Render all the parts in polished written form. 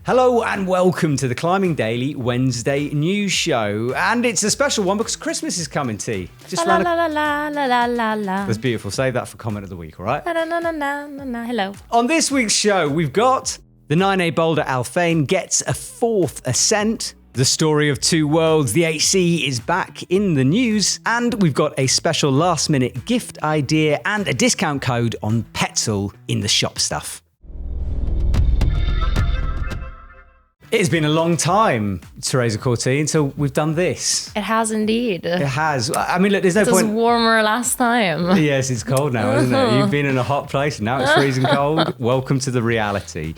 Hello and welcome to the Climbing Daily Wednesday news show. And it's a special one because Christmas is coming, T. Just la la la la la la la la. That's beautiful. Save that for comment of the week, all right? La la la la la la. Hello. On this week's show, we've got the 9A boulder Alphane gets a fourth ascent. The story of two worlds, the HC, is back in the news. And we've got a special last-minute gift idea and a discount code on Petzl in the shop stuff. It's been a long time, Teresa Corti, until we've done this. It has indeed. It has. I mean, look, there's no point. It was warmer last time. Yes, it's cold now, isn't it? You've been in a hot place and now it's freezing cold. Welcome to the reality.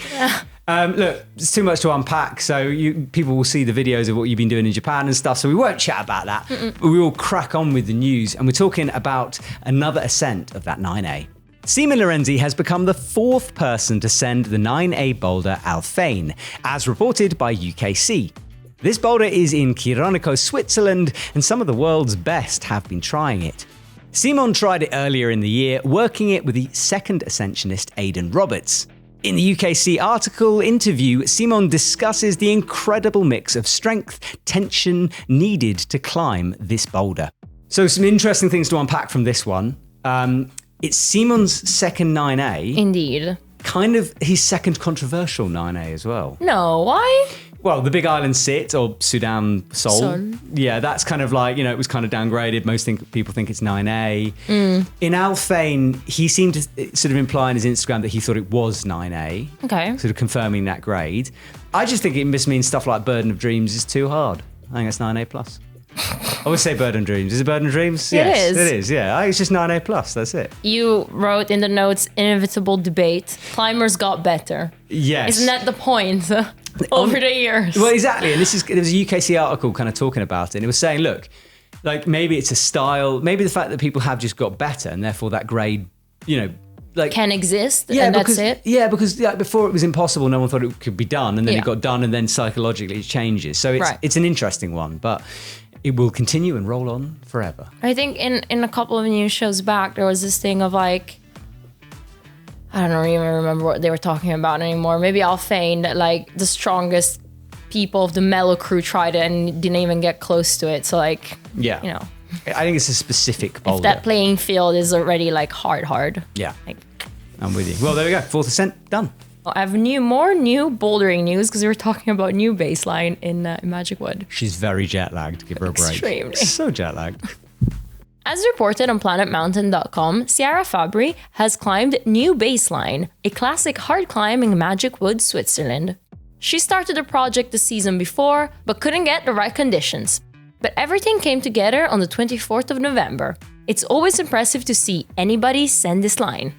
Look, it's too much to unpack, so people will see the videos of what you've been doing in Japan and stuff, so we won't chat about that. But we will crack on with the news, and we're talking about another ascent of that 9A. Sima Lorenzi has become the fourth person to send the 9A boulder Alphane, as reported by UKC. This boulder is in Kironico, Switzerland, and some of the world's best have been trying it. Simon tried it earlier in the year, working it with the second ascensionist Aidan Roberts. In the UKC article interview, Simon discusses the incredible mix of strength, tension needed to climb this boulder. So some interesting things to unpack from this one. It's Simon's second 9A. Indeed. Kind of his second controversial 9A as well. No, why? Well, the Big Island Sit, or Sudan Sol. Yeah, that's kind of like, it was kind of downgraded. Most people think it's 9A. In Alphane, he seemed to sort of imply on his Instagram that he thought it was 9A. Okay. Sort of confirming that grade. I just think it just means stuff like Burden of Dreams is too hard. I think that's 9A plus. I always say Burden of Dreams. Is it Burden of Dreams? Yes, it is, yeah. It's just 9A plus, that's it. You wrote in the notes, inevitable debate. Climbers got better. Yes. Isn't that the point? Over the years. Well, exactly. And there was a UKC article kind of talking about it. And it was saying, look, like maybe it's a style, maybe the fact that people have just got better and therefore that grade, like can exist, and that's it. Yeah, because before it was impossible, no one thought it could be done, and then it got done, and then psychologically it changes. So it's an interesting one, but it will continue and roll on forever. I think in a couple of news shows back, there was this thing of like, I don't even remember what they were talking about anymore. Maybe Alphane, that like the strongest people of the Mellow crew tried it and didn't even get close to it. So like, I think it's a specific boulder. If that playing field is already like hard. Yeah, like, I'm with you. Well, there we go. Fourth ascent, done. I have more new bouldering news because we were talking about new baseline in Magic Wood. She's very jet lagged. Give her a break. Extremely. So jet lagged. As reported on PlanetMountain.com, Ciara Fabri has climbed New Baseline, a classic hard climb in Magic Wood, Switzerland. She started the project the season before, but couldn't get the right conditions. But everything came together on the 24th of November. It's always impressive to see anybody send this line.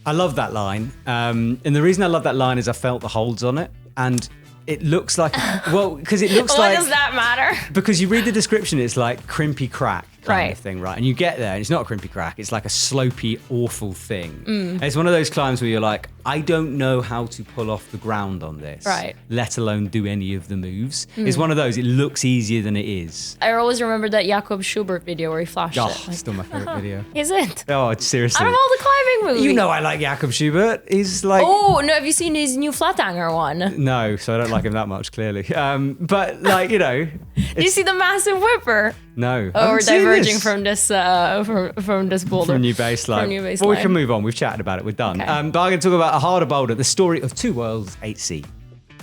I love that line. And the reason I love that line is I felt the holds on it. And it looks like, because it looks Why like... does that matter? Because you read the description, it's like crimpy crack kind of Right. thing, right? And you get there and it's not a crimpy crack, it's like a slopey, awful thing. And it's one of those climbs where you're like, I don't know how to pull off the ground on this, Right. let alone do any of the moves. It's one of those, it looks easier than it is. I always remember that Jakob Schubert video where he flashed Oh, it. Like, still my favourite video. is it? Oh, it's seriously. Out of all the climbing movies. You know I like Jakob Schubert. He's like... Oh, no, have you seen his new flat hanger one? No, so I don't like him that much, clearly. But like, Did you see the massive whipper? No. Oh, we're diverging from this from this boulder. From New Baseline. From New Baseline. Well, we can move on. We've chatted about it. We're done. Okay. But I'm going to talk about a harder boulder, the story of Two Worlds 8C.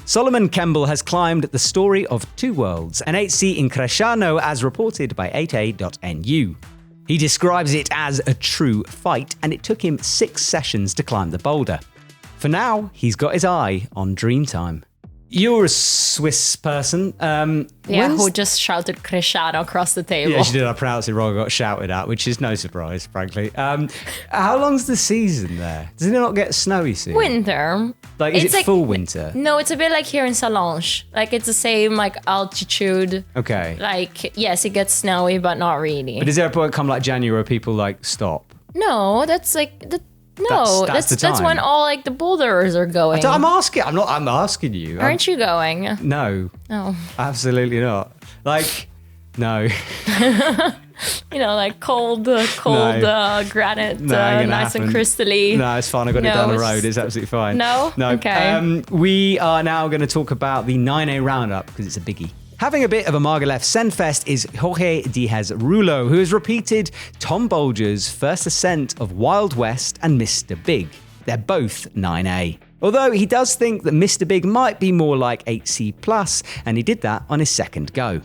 Solomon Kemble has climbed the story of Two Worlds, an 8C in Cresciano as reported by 8A.nu. He describes it as a true fight, and it took him 6 sessions to climb the boulder. For now, he's got his eye on Dreamtime. You're a Swiss person. Who just shouted Cresciano across the table. Yeah, she did. I pronounced it wrong. I got shouted at, which is no surprise, frankly. How long's the season there? Does it not get snowy soon? Winter. Like, is it full winter? No, it's a bit like here in Salange. Like, it's the same, like, altitude. Okay. Like, yes, it gets snowy, but not really. But is there a point come like January where people like stop? No, that's like... That's when all like the boulderers are going. I'm asking you. Aren't you going? No. No. Absolutely not. Like, no. like cold granite, nice and crystally. No, it's fine. I got it down the road. It's absolutely fine. No? Okay. We are now going to talk about the 9A Roundup because it's a biggie. Having a bit of a Margalef Sendfest is Jorge Diaz Rulo, who has repeated Tom Bolger's first ascent of Wild West and Mr. Big. They're both 9A. Although he does think that Mr. Big might be more like 8C+, and he did that on his second go.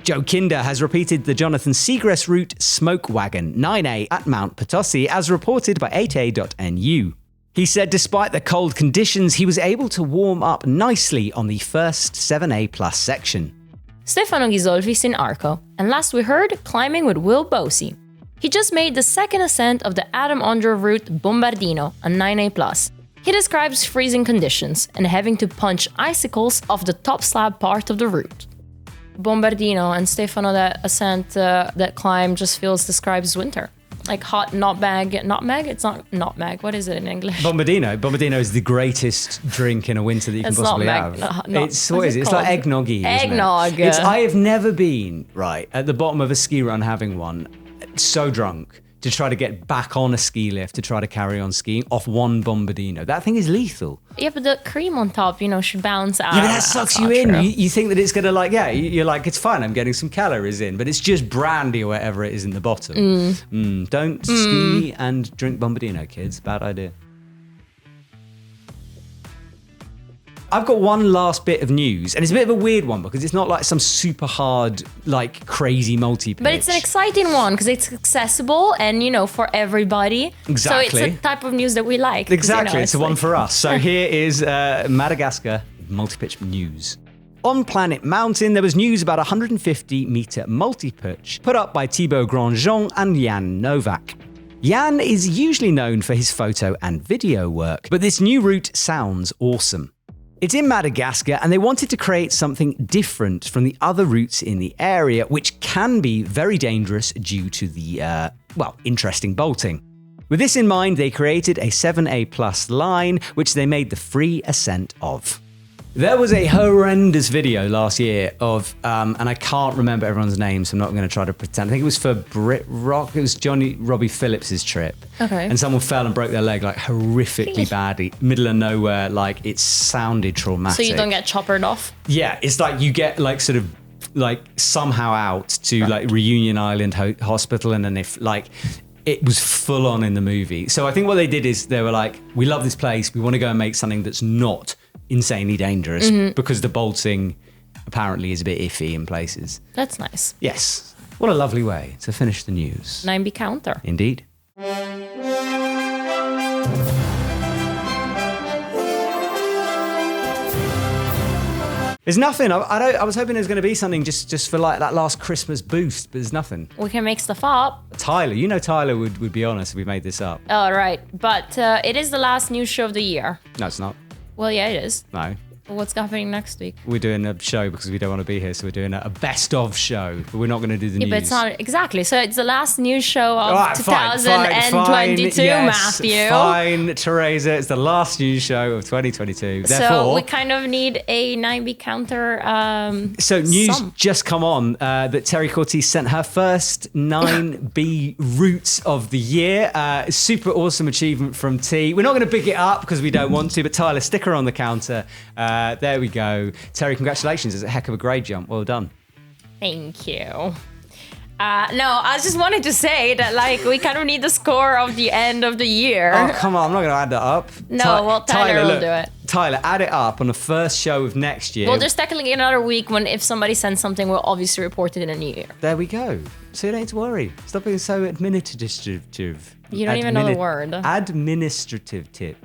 Joe Kinder has repeated the Jonathan Seagrass route Smoke Wagon 9A at Mount Potosi as reported by 8A.nu. He said despite the cold conditions, he was able to warm up nicely on the first 7A+ section. Stefano Ghisolfi's in Arco, and last we heard, climbing with Will Bosey. He just made the second ascent of the Adam Ondra route Bombardino, a 9A+. He describes freezing conditions and having to punch icicles off the top slab part of the route. Bombardino and Stefano, that ascent, that climb just describes winter. Like hot nutmeg. It's not nutmeg. What is it in English? Bombardino. Bombardino is the greatest drink in a winter that you can possibly have. It's like eggnoggy. Eggnog. I have never been at the bottom of a ski run having one, so drunk to try to get back on a ski lift to try to carry on skiing off one Bombardino. That thing is lethal. Yeah, but the cream on top, should balance out. Yeah, but that sucks you in. You think that it's gonna you're like, it's fine, I'm getting some calories in, but it's just brandy or whatever it is in the bottom. Don't ski and drink Bombardino, kids. Bad idea. I've got one last bit of news, and it's a bit of a weird one because it's not like some super hard, crazy multi-pitch. But it's an exciting one because it's accessible and, for everybody. Exactly. So it's a type of news that we like. Exactly, it's the one for us. So here is Madagascar multi-pitch news. On Planet Mountain, there was news about a 150-meter multi-pitch put up by Thibaut Grandjean and Jan Novak. Jan is usually known for his photo and video work, but this new route sounds awesome. It's in Madagascar, and they wanted to create something different from the other routes in the area, which can be very dangerous due to the, interesting bolting. With this in mind, they created a 7A+ line, which they made the free ascent of. There was a horrendous video last year of, and I can't remember everyone's name, so I'm not going to try to pretend. I think it was for Brit Rock. It was Robbie Phillips' trip. Okay. And someone fell and broke their leg horrifically badly. Middle of nowhere, it sounded traumatic. So you don't get choppered off? Yeah, it's you get somehow out to Reunion Island Hospital, and then it was full on in the movie. So I think what they did is they were like, we love this place. We want to go and make something that's not insanely dangerous because the bolting apparently is a bit iffy in places. That's nice. Yes. What a lovely way to finish the news. 9B counter. Indeed. There's nothing. I was hoping there was going to be something just for that last Christmas boost, but there's nothing. We can make stuff up. Tyler, Tyler would be honest if we made this up. Oh, right. But it is the last news show of the year. No, it's not. Well, yeah, it is. No. Well, what's happening next week? We're doing a show because we don't want to be here, so we're doing a best of show, but we're not going to do the news. But it's not exactly. So it's the last news show of 2022, yes, Matthew. Fine, Teresa. It's the last news show of 2022. Therefore, so we kind of need a 9B counter. So news just come on that Terry Cortese sent her first 9B routes of the year. Super awesome achievement from T. We're not going to big it up because we don't want to, but Tyler, stick her on the counter. There we go. Terry, congratulations. It's a heck of a grade jump. Well done. Thank you. No, I just wanted to say that we kind of need the score of the end of the year. Oh, come on. I'm not going to add that up. No, Tyler will do it. Tyler, add it up on the first show of next year. Well, there's technically another week when if somebody sends something, we'll obviously report it in a new year. There we go. So you don't need to worry. Stop being so administrative. You don't even know the word. Administrative tip.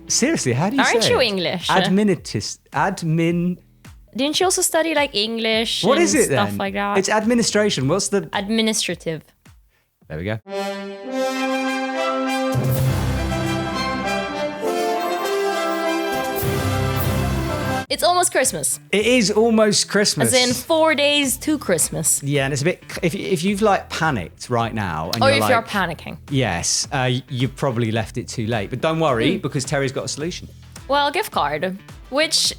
Seriously, how do you say it? Aren't you English? Admin. Didn't you also study English? What is it then? Stuff like that. It's administration. What's the administrative? There we go. It's almost Christmas. It is almost Christmas. As in 4 days to Christmas. Yeah, and it's a bit. If you've panicked right now, and or you're if you're panicking. Yes, you've probably left it too late. But don't worry because Terry's got a solution. Well, gift card, which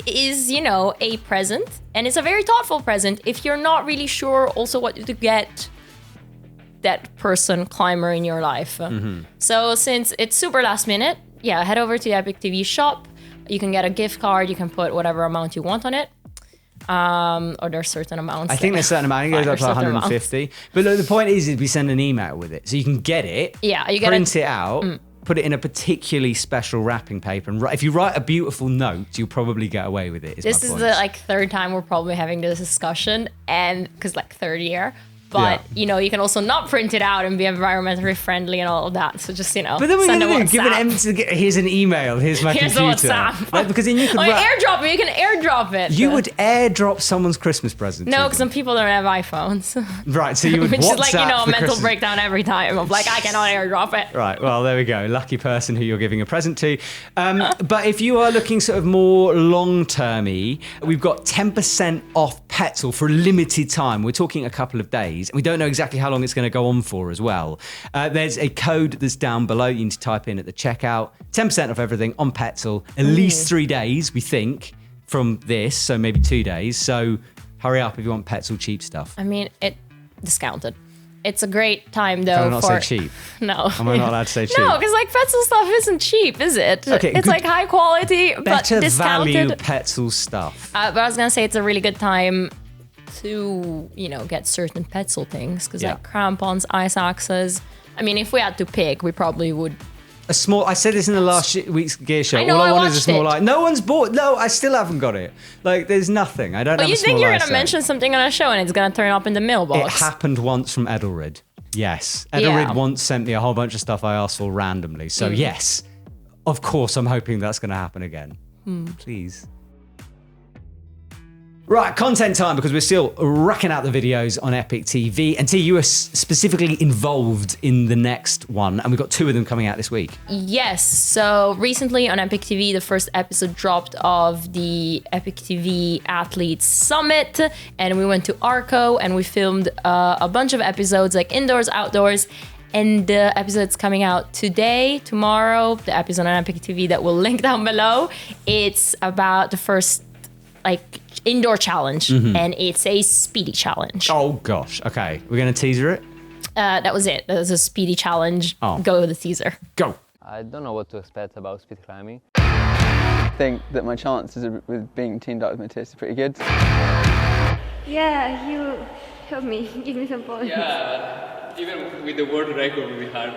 is, you know, a present, and it's a very thoughtful present if you're not really sure also what to get that person climber in your life. So since it's super last minute, yeah, head over to the Epic TV shop. You can get a gift card. You can put whatever amount you want on it. Or there's certain amounts. I think there's a certain amount. It goes up to 150. But look, the point is we send an email with it. So you can get it, you print it out, put it in a particularly special wrapping paper. And if you write a beautiful note, you'll probably get away with it. This is the third time we're probably having this discussion, and because third year. But, you know, you can also not print it out and be environmentally friendly and all of that. So just, you know, but then we're going to give an empty, here's an email, here's my computer. Here's the WhatsApp. Because then you could airdrop it. You can airdrop it. You would airdrop someone's Christmas present. No, because some people don't have iPhones. Right, so you would Which WhatsApp is like, you know, a mental Christmas breakdown every time of I cannot airdrop it. Right, well, there we go. Lucky person who you're giving a present to. But if you are looking sort of more long-termy, we've got 10% off Petzl for a limited time. We're talking a couple of days. And we don't know exactly how long it's going to go on for as well. There's a code that's down below. You need to type in at the checkout. 10% off everything on Petzl. At least 3 days, we think, from this. So maybe 2 days. So hurry up if you want Petzl cheap stuff. I mean, it discounted. It's a great time though. Can I not say cheap? No. Am I not allowed to say cheap? No, because Petzl stuff isn't cheap, is it? Okay, it's high quality, but better discounted. value Petzl stuff. But I was gonna say it's a really good time to, you know, get certain Petzl things because crampons, ice axes. I mean, if we had to pick, we probably would. A small. I said this in the last week's gear show. I know, All I want watched is a small it. light. No one's bought. No, I still haven't got it. There's nothing. I don't. But have you a small think you're light gonna set. mention something on a show and it's gonna turn up in the mailbox? It happened once from Edelrid. Yes, Edelrid once sent me a whole bunch of stuff I asked for randomly. So yes, of course, I'm hoping that's going to happen again. Please. Right, content time, because we're still racking out the videos on Epic TV. And T, you were specifically involved in the next one, and we've got 2 of them coming out this week. Yes, so recently on Epic TV, the first episode dropped of the Epic TV Athletes Summit, and we went to Arco and we filmed a bunch of episodes, indoors, outdoors. And the episode's coming out today, tomorrow, the episode on Epic TV that we'll link down below. It's about the first indoor challenge, and it's a speedy challenge. Oh gosh, okay. We're going to teaser it? That was it. That was a speedy challenge. Oh. Go with the teaser. Go. I don't know what to expect about speed climbing. I think that my chances with being teamed up with Matthias are pretty good. Yeah, you help me, give me some points. Yeah, even with the world record will be hard.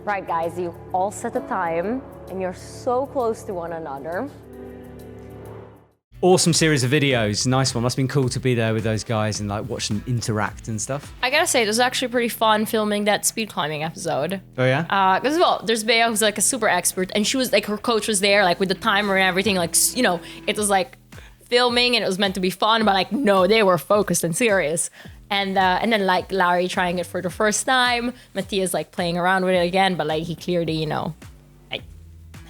Right, guys, you all set a time and you're so close to one another. Awesome series of videos. Nice one. Must have been cool to be there with those guys and watch them interact and stuff. I gotta say, it was actually pretty fun filming that speed climbing episode. Oh yeah? Because there's Bea who's a super expert, and she was her coach was there with the timer and everything. It was filming and it was meant to be fun, but no, they were focused and serious. And then Larry trying it for the first time, Matthias playing around with it again, but he clearly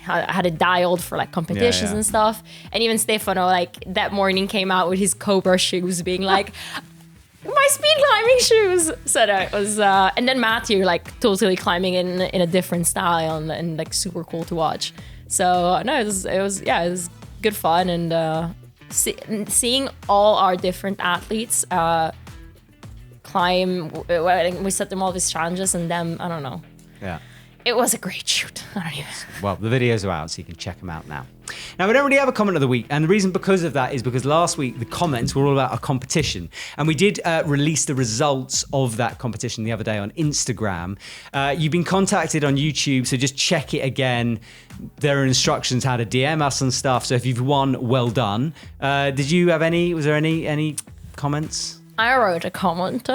had it dialed for competitions and stuff. And even Stefano that morning came out with his Cobra shoes, being my speed climbing shoes. So that was and then Matthew totally climbing in a different style and super cool to watch. So no, it was good fun, and seeing all our different athletes climb. We set them all these challenges, and them, I don't know. Yeah. It was a great shoot. I don't even. Well, the videos are out, so you can check them out now. Now, we don't really have a comment of the week, and the reason because of that is because last week the comments were all about a competition, and we did release the results of that competition the other day on Instagram. You've been contacted on YouTube, so just check it again. There are instructions how to DM us and stuff, so if you've won, well done. Did you have any? Was there any comments? I wrote a comment.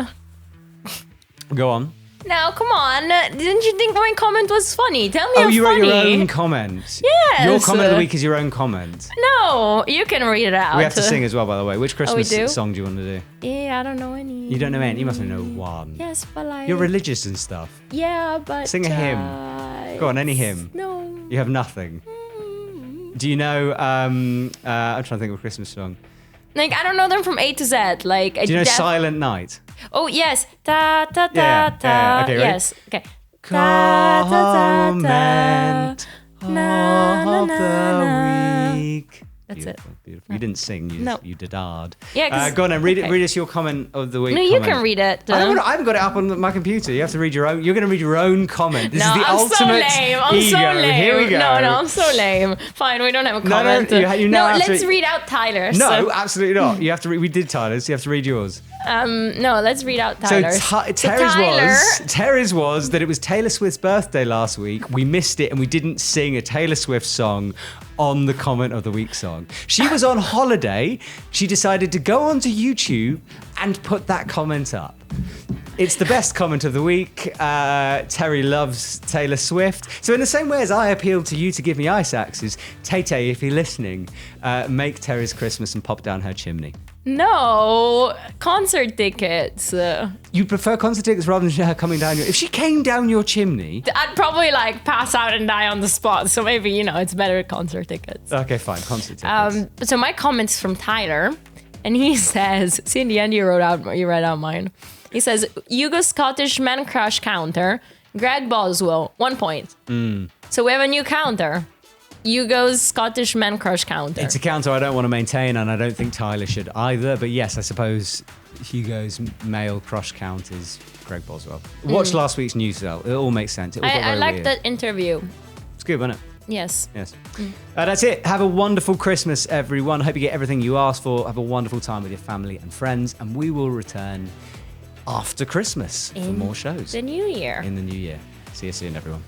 Go on. Now, come on. Didn't you think my comment was funny? Tell me Oh, I'm you funny. wrote your own comment. Yes. Your comment of the week is your own comment. No, you can read it out. We have to sing as well, by the way. Which Christmas do? song do you want to do? Yeah, I don't know any. You don't know any? You must know one. Yes, but You're religious and stuff. Yeah, but... Sing a hymn. Go on, any hymn. No. You have nothing. Do you know... I'm trying to think of a Christmas song. Like, I don't know them from A to Z. Like, Do you know Silent Night? Oh, yes. Ta, ta, ta, Yeah, ta. yeah, okay, ready? Yes. Okay. Ta, ta, ta, Comment Na, na, of na, the na. week. That's Beautiful, beautiful. You didn't sing, you, No. you did-ard. Yeah, 'cause- go on and read okay. read us your comment of the week. No, you comment. can read it. I haven't got it up on my computer. You have to read your own. You're going to read your own comment. This No, is the I'm so ultimate lame. I'm ego. so lame. Here we go. No, I'm so lame. Fine, we don't have a No, no, comment. you now have to let's read- read out Tyler's. No, absolutely not. You have to read. We did Tyler's. You have to read yours. No, let's read out Tyler's. So Terry's was that it was Taylor Swift's birthday last week. We missed it and we didn't sing a Taylor Swift song on the comment of the week song. She was on holiday. She decided to go onto YouTube and put that comment up. It's the best comment of the week. Terry loves Taylor Swift. So in the same way as I appealed to you to give me ice axes, Tay-Tay, if you're listening, make Terry's Christmas and pop down her chimney. No, concert tickets. You prefer concert tickets rather than her coming down your... If she came down your chimney... I'd probably like pass out and die on the spot. So maybe, it's better concert tickets. Okay, fine, concert tickets. So my comment's from Tyler, and he says, see, in the end, you read out mine. He says, Hugo Scottish man crush counter, Greg Boswell, 1 point. So we have a new counter. Hugo's Scottish man crush counter. It's a counter I don't want to maintain, and I don't think Tyler should either. But yes, I suppose Hugo's male crush count is Greg Boswell. Watch last week's news cell. It all makes sense. It all got I very like weird. that interview. It's good, wasn't it? Yes. Yes. That's it. Have a wonderful Christmas, everyone. Hope you get everything you asked for. Have a wonderful time with your family and friends. And we will return after Christmas for more shows. The new year. In the new year. See you soon, everyone.